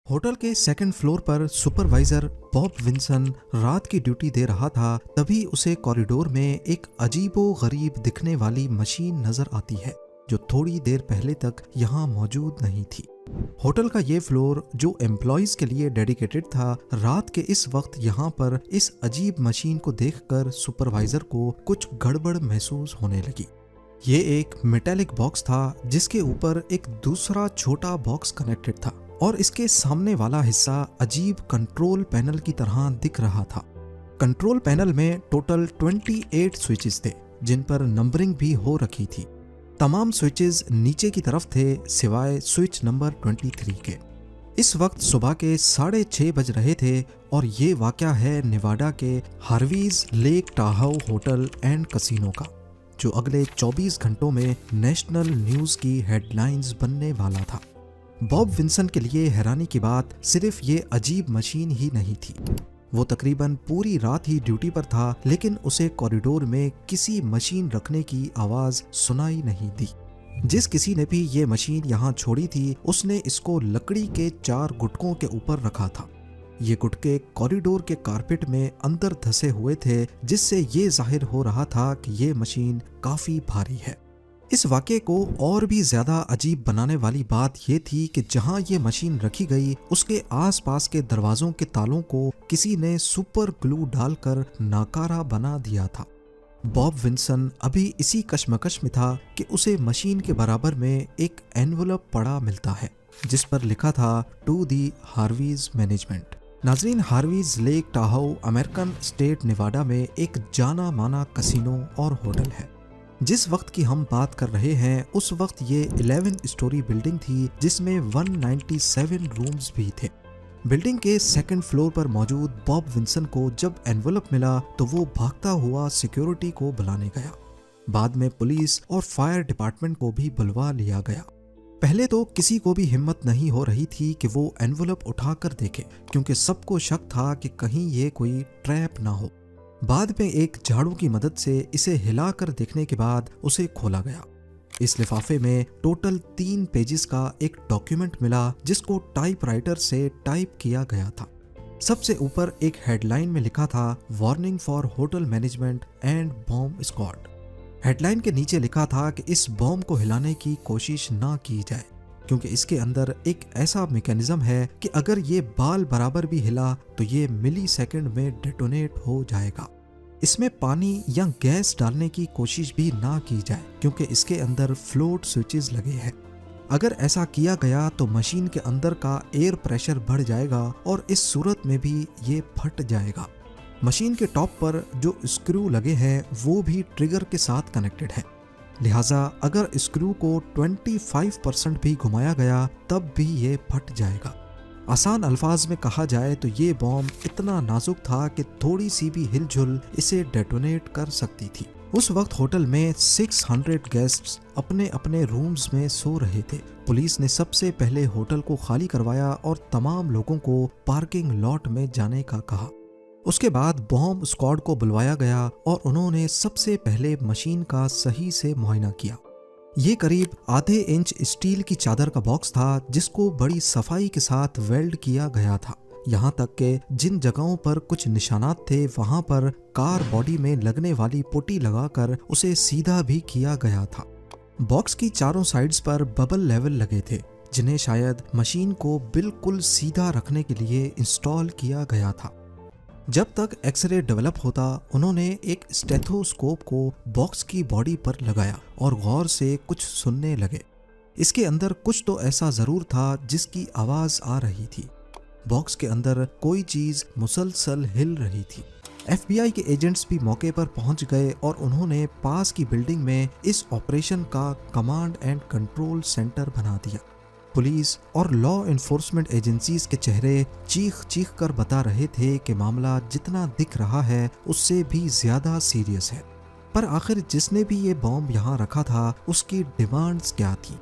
Hotel के second floor पर supervisor Bob Vinson रात की ड्यूटी दे रहा था। तभी उसे कॉरिडोर में एक अजीबो गरीब दिखने वाली मशीन नजर आती है जो थोड़ी देर पहले तक यहाँ मौजूद नहीं थी। होटल का ये फ्लोर जो एम्प्लॉयज के लिए डेडिकेटेड था, रात के इस वक्त यहाँ पर इस अजीब मशीन को देखकर सुपरवाइजर को कुछ गड़बड़ महसूस होने लगी। ये एक मेटेलिक बॉक्स था जिसके ऊपर एक दूसरा छोटा बॉक्स कनेक्टेड था और इसके सामने वाला हिस्सा अजीब कंट्रोल पैनल की तरह दिख रहा था। कंट्रोल पैनल में टोटल 28 स्विचेस थे जिन पर नंबरिंग भी हो रखी थी। तमाम स्विचेस नीचे की तरफ थे सिवाय स्विच नंबर 23 के। इस वक्त सुबह के 6:30 बज रहे थे और ये वाकया है नेवाडा के हार्वीज लेक टाहाउ होटल एंड कसिनो का, जो अगले 24 घंटों में नेशनल न्यूज की हेडलाइंस बनने वाला था। बॉब विंसन के लिए हैरानी की बात सिर्फ ये अजीब मशीन ही नहीं थी। वो तकरीबन पूरी रात ही ड्यूटी पर था, लेकिन उसे कॉरिडोर में किसी मशीन रखने की आवाज सुनाई नहीं दी। जिस किसी ने भी ये मशीन यहाँ छोड़ी थी उसने इसको लकड़ी के 4 गुटकों के ऊपर रखा था। ये गुटके कॉरिडोर के कारपेट में अंदर धंसे हुए थे, जिससे ये जाहिर हो रहा था कि ये मशीन काफी भारी है। इस वाक़े को और भी ज्यादा अजीब बनाने वाली बात यह थी कि जहां ये मशीन रखी गई उसके आसपास के दरवाजों के तालों को किसी ने सुपर ग्लू डालकर नाकारा बना दिया था। बॉब विंसन अभी इसी कश्मकश में था कि उसे मशीन के बराबर में एक एनवलप पड़ा मिलता है जिस पर लिखा था टू दी हार्वीज मैनेजमेंट। नाजरीन, हार्वीज लेक टाहाउ अमेरिकन स्टेट नेवाडा में एक जाना माना कसिनो और होटल है। जिस वक्त की हम बात कर रहे हैं उस वक्त ये 11 स्टोरी बिल्डिंग थी जिसमें 197 रूम्स भी थे। बिल्डिंग के सेकंड फ्लोर पर मौजूद बॉब विंसन को जब एनवलप मिला तो वो भागता हुआ सिक्योरिटी को बुलाने गया। बाद में पुलिस और फायर डिपार्टमेंट को भी बुलवा लिया गया। पहले तो किसी को भी हिम्मत नहीं हो रही थी कि वो एनवलप उठाकर देखे, क्योंकि सबको शक था कि कहीं ये कोई ट्रैप ना हो। बाद में एक झाड़ू की मदद से इसे हिलाकर देखने के बाद उसे खोला गया। इस लिफाफे में टोटल 3 पेजेस का एक डॉक्यूमेंट मिला जिसको टाइपराइटर से टाइप किया गया था। सबसे ऊपर एक हेडलाइन में लिखा था warning for hotel management and bomb squad. Headline के नीचे लिखा था कि इस बॉम्ब को हिलाने की कोशिश ना की जाए, क्योंकि इसके अंदर एक ऐसा मैकेनिज्म है कि अगर ये बाल बराबर भी हिला तो ये मिली सेकेंड में डेटोनेट हो जाएगा। इसमें पानी या गैस डालने की कोशिश भी ना की जाए, क्योंकि इसके अंदर फ्लोट स्विचेस लगे हैं। अगर ऐसा किया गया तो मशीन के अंदर का एयर प्रेशर बढ़ जाएगा और इस सूरत में भी ये फट जाएगा। मशीन के टॉप पर जो स्क्रू लगे हैं वो भी ट्रिगर के साथ कनेक्टेड है, लिहाजा अगर स्क्रू को 25% भी घुमाया गया तब भी ये फट जाएगा। आसान अल्फाज में कहा जाए तो ये बॉम्ब इतना नाजुक था कि थोड़ी सी भी हिलजुल इसे डेटोनेट कर सकती थी। उस वक्त होटल में 600 गेस्ट्स अपने अपने रूम्स में सो रहे थे। पुलिस ने सबसे पहले होटल को खाली करवाया और तमाम लोगों को पार्किंग लॉट में जाने का कहा। उसके बाद बॉम्ब स्क्वाड को बुलवाया गया और उन्होंने सबसे पहले मशीन का सही से मुआयना किया। ये करीब आधे इंच स्टील की चादर का बॉक्स था जिसको बड़ी सफाई के साथ वेल्ड किया गया था। यहाँ तक कि जिन जगहों पर कुछ निशानात थे वहाँ पर कार बॉडी में लगने वाली पुट्टी लगाकर उसे सीधा भी किया गया था। बॉक्स की चारों साइड्स पर बबल लेवल लगे थे जिन्हें शायद मशीन को बिल्कुल सीधा रखने के लिए इंस्टॉल किया गया था। जब तक एक्सरे डेवलप होता उन्होंने एक स्टेथोस्कोप को बॉक्स की बॉडी पर लगाया और गौर से कुछ सुनने लगे। इसके अंदर कुछ तो ऐसा जरूर था जिसकी आवाज आ रही थी। बॉक्स के अंदर कोई चीज मुसलसल हिल रही थी। FBI के एजेंट्स भी मौके पर पहुंच गए और उन्होंने पास की बिल्डिंग में इस ऑपरेशन का कमांड एंड कंट्रोल सेंटर बना दिया। पुलिस और लॉ एनफोर्समेंट एजेंसीज के चेहरे चीख चीख कर बता रहे थे कि मामला जितना दिख रहा है उससे भी ज्यादा सीरियस है। पर आखिर जिसने भी ये बॉम्ब यहाँ रखा था उसकी डिमांड्स क्या थी?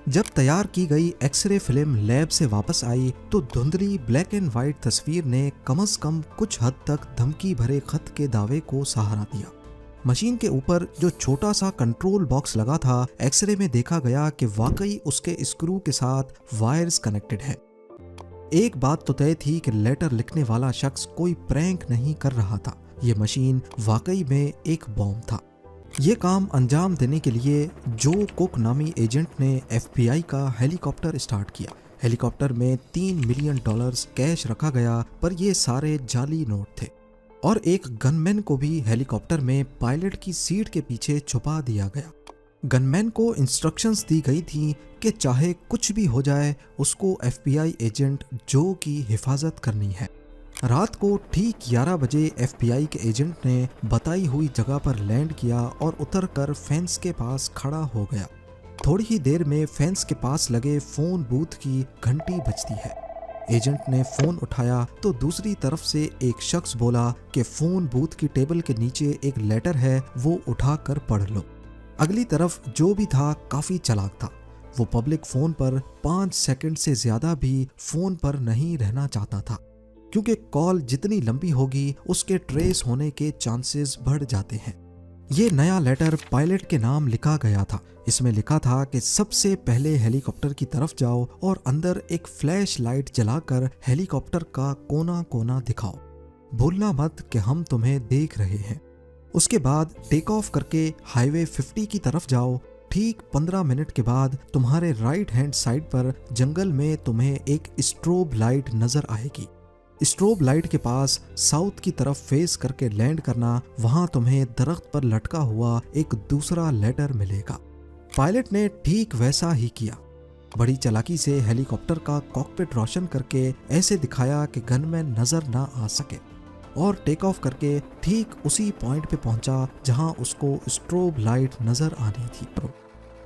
जब तैयार की गई एक्सरे फिल्म लैब से वापस आई तो धुंधली ब्लैक एंड व्हाइट तस्वीर ने कम से कम कुछ हद तक धमकी भरे खत के दावे को सहारा दिया। मशीन के ऊपर जो छोटा सा कंट्रोल बॉक्स लगा था, एक्सरे में देखा गया कि वाकई उसके स्क्रू के साथ वायर्स कनेक्टेड है। एक बात तो तय थी कि लेटर लिखने वाला शख्स कोई प्रैंक नहीं कर रहा था, ये मशीन वाकई में एक बॉम्ब था। ये काम अंजाम देने के लिए जो कुक नामी एजेंट ने FBI का हेलीकॉप्टर स्टार्ट किया। हेलीकॉप्टर में $3 मिलियन कैश रखा गया, पर ये सारे जाली नोट थे। और एक गनमैन को भी हेलीकॉप्टर में पायलट की सीट के पीछे छुपा दिया गया। गनमैन को इंस्ट्रक्शंस दी गई थी कि चाहे कुछ भी हो जाए उसको FBI एजेंट जो की हिफाजत करनी है। रात को ठीक 11 बजे FBI के एजेंट ने बताई हुई जगह पर लैंड किया और उतरकर फेंस के पास खड़ा हो गया। थोड़ी ही देर में फेंस के पास लगे फोन बूथ की घंटी बजती है। एजेंट ने फोन उठाया तो दूसरी तरफ से एक शख्स बोला कि फोन बूथ की टेबल के नीचे एक लेटर है, वो उठाकर पढ़ लो। अगली तरफ जो भी था काफी चालाक था। वो पब्लिक फोन पर 5 सेकंड से ज्यादा भी फोन पर नहीं रहना चाहता था, क्योंकि कॉल जितनी लंबी होगी उसके ट्रेस होने के चांसेस बढ़ जाते हैं। ये नया लेटर पायलट के नाम लिखा गया था। इसमें लिखा था कि सबसे पहले हेलीकॉप्टर की तरफ जाओ और अंदर एक फ्लैश लाइट जलाकर हेलीकॉप्टर का कोना कोना दिखाओ। भूलना मत कि हम तुम्हें देख रहे हैं। उसके बाद टेक ऑफ करके हाईवे 50 की तरफ जाओ। ठीक 15 मिनट के बाद तुम्हारे राइट हैंड साइड पर जंगल में तुम्हें एक स्ट्रोब लाइट नजर आएगी। स्ट्रोब लाइट के पास साउथ की तरफ फेस करके लैंड करना। वहां तुम्हें दरख्त पर लटका हुआ एक दूसरा लेटर मिलेगा। पायलट ने ठीक वैसा ही किया। बड़ी चालाकी से हेलीकॉप्टर का कॉकपिट रोशन करके ऐसे दिखाया कि गनमैन नजर ना आ सके, और टेक ऑफ करके ठीक उसी पॉइंट पे पहुंचा जहां उसको स्ट्रोब लाइट नजर आनी थी।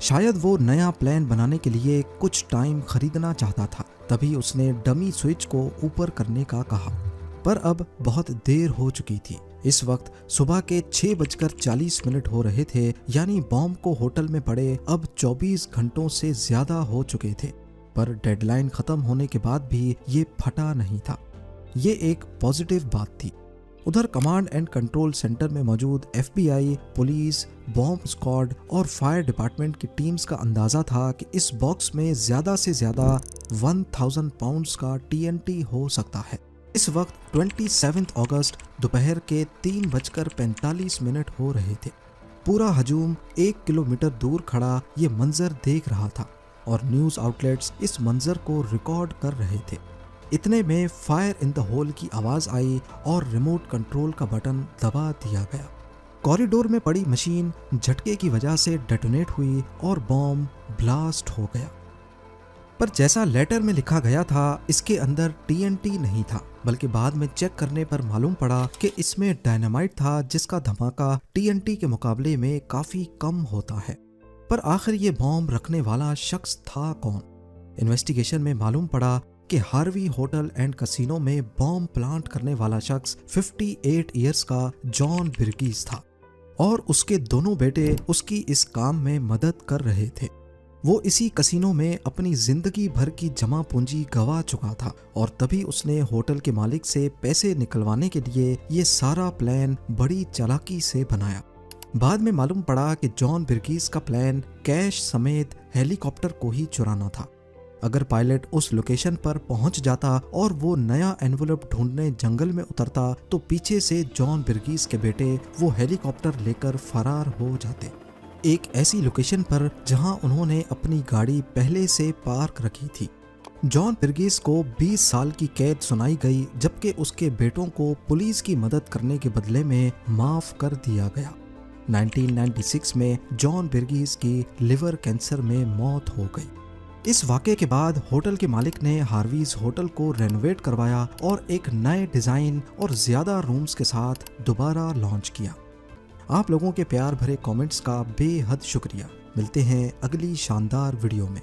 शायद वो नया प्लान बनाने के लिए कुछ टाइम खरीदना चाहता था, तभी उसने डमी स्विच को ऊपर करने का कहा, पर अब बहुत देर हो चुकी थी। इस वक्त सुबह के 6:40 हो रहे थे, यानी बॉम्ब को होटल में पड़े अब 24 घंटों से ज्यादा हो चुके थे। पर डेडलाइन खत्म होने के बाद भी ये फटा नहीं था। ये एक पॉजिटिव बात थी। उधर कमांड एंड कंट्रोल सेंटर में मौजूद FBI, पुलिस, बॉम्ब स्क्वाड और फायर डिपार्टमेंट की टीम्स का अंदाजा था कि इस बॉक्स में ज्यादा से ज्यादा 1000 पाउंड्स का TNT हो सकता है। इस वक्त 27 अगस्त दोपहर के 3:45 हो रहे थे। पूरा हजूम 1 किलोमीटर दूर खड़ा ये मंजर देख रहा था और न्यूज आउटलेट्स इस मंजर को रिकॉर्ड कर रहे थे। इतने में फायर इन द होल की आवाज आई और रिमोट कंट्रोल का बटन दबा दिया गया। कॉरिडोर में पड़ी मशीन झटके की वजह से डेटोनेट हुई और बॉम्ब ब्लास्ट हो गया। पर जैसा लेटर में लिखा गया था, इसके अंदर TNT नहीं था, बल्कि बाद में चेक करने पर मालूम पड़ा कि इसमें डायनामाइट था, जिसका धमाका TNT के मुकाबले में काफी कम होता है। पर आखिर ये बॉम्ब रखने वाला शख्स था कौन? इन्वेस्टिगेशन में मालूम पड़ा कि हार्वी होटल एंड कसिनो में बॉम्ब प्लांट करने वाला शख्स 58 इयर्स का जॉन बिर्गीस था और उसके दोनों बेटे उसकी इस काम में मदद कर रहे थे। वो इसी कसिनो में अपनी जिंदगी भर की जमा पूंजी गंवा चुका था और तभी उसने होटल के मालिक से पैसे निकलवाने के लिए ये सारा प्लान बड़ी चालाकी से बनाया। बाद में मालूम पड़ा कि जॉन बिर्गीस का प्लान कैश समेत हेलीकॉप्टर को ही चुराना था। अगर पायलट उस लोकेशन पर पहुंच जाता और वो नया एनवेलप ढूंढने जंगल में उतरता तो पीछे से जॉन बिर्गीस के बेटे वो हेलीकॉप्टर लेकर फरार हो जाते, एक ऐसी लोकेशन पर जहां उन्होंने अपनी गाड़ी पहले से पार्क रखी थी। जॉन बिर्गीस को 20 साल की कैद सुनाई गई, जबकि उसके बेटों को पुलिस की मदद करने के बदले में माफ कर दिया गया। 1996 में जॉन बिर्गीस की लिवर कैंसर में मौत हो गई। इस वाक़े के बाद होटल के मालिक ने हार्वीज होटल को रेनोवेट करवाया और एक नए डिज़ाइन और ज़्यादा रूम्स के साथ दोबारा लॉन्च किया। आप लोगों के प्यार भरे कमेंट्स का बेहद शुक्रिया। मिलते हैं अगली शानदार वीडियो में।